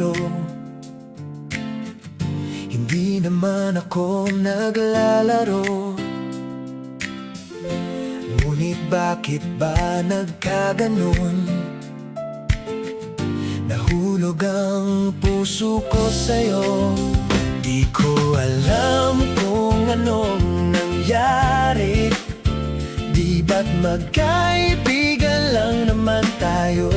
sa'yo. Hindi naman ako naglalaro, ngunit bakit ba nagkaganon? Nahulog ang puso ko sa'yo. Di ko alam kung anong nangyari. Di ba't magkaibigan lang naman tayo?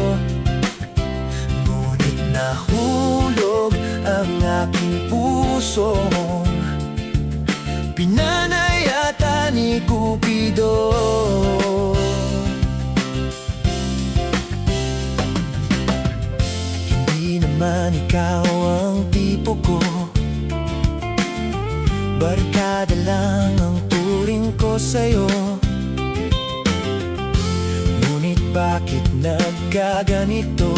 Ngunit nahulog ang aking puso, pinanayata ni Cupido. Hindi naman ikaw ang tipo ko, barkada lang ang turing ko sa'yo. Ngunit bakit nagkaganito?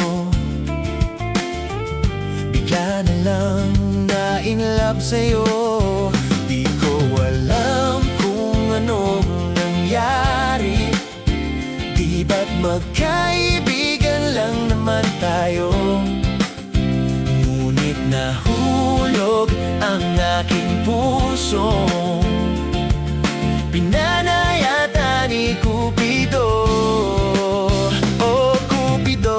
Bigla na lang na-inlove sa'yo. Di ko alam kung anong nangyari. Di ba't magkaibigan lang naman tayo? Ngunit nahulog ang aking puso, pinanayata ni Cupido. Oh Cupido,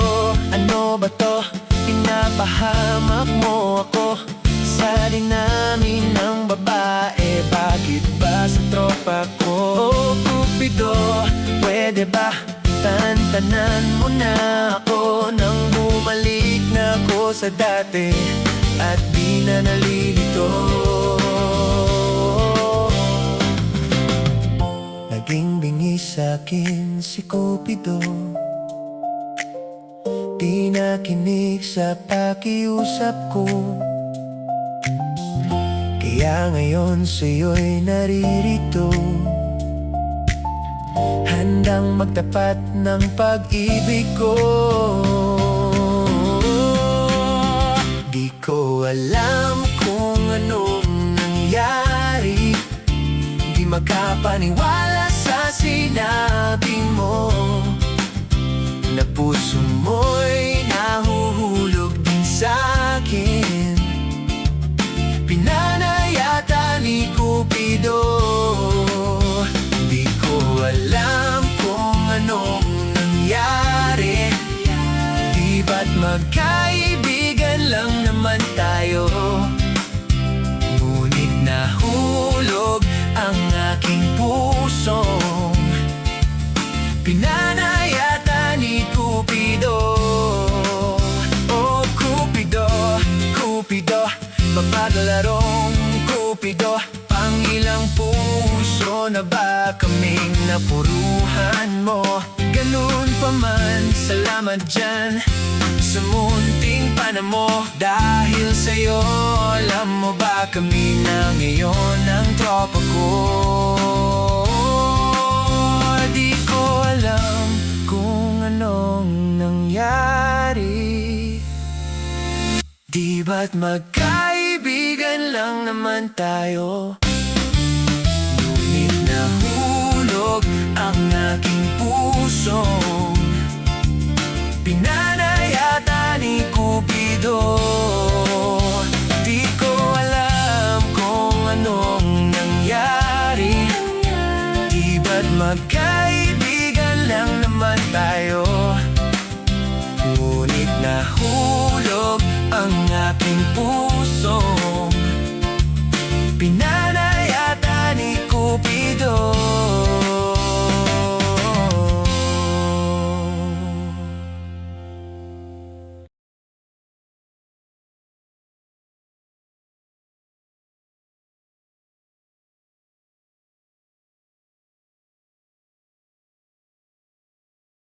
ano ba to? Pinapahamak mo ako sa dinamin ng babae. Bakit ba sa tropa ko? Oh Cupido, pwede ba tantanan mo na ako nang bumalik na ako sa dati at di na nalilito? Naging bingi sa'kin si Cupido, di nakinig sa pakiusap ko. Kaya ngayon sa'yo'y naririto, handang magtapat ng pag-ibig ko. Di ko alam kung anong nangyari. Di makapaniwala sa sinabi mo na puso mo'y nahuhulog din sa'kin, pinanayata ni Cupido. Di ko alam kung anong nangyari. Di ba't magkaibigan lang naman tayo? Ngunit nahulog ang aking puso, pinanayata ni Cupido. Oh Cupido, Cupido, mapaglarong Cupido, pangilang puso na ba kaming napuruhan mo? Ganun pa man, salamat dyan sa munting panamo. Dahil sa'yo, alam mo ba kami na ngayon ang tropa ko. Di ko alam kung anong nangyari. Di ba't magkaibigan lang naman tayo? Ngunit nahulog ang aking puso, pinanayata ni Cupido.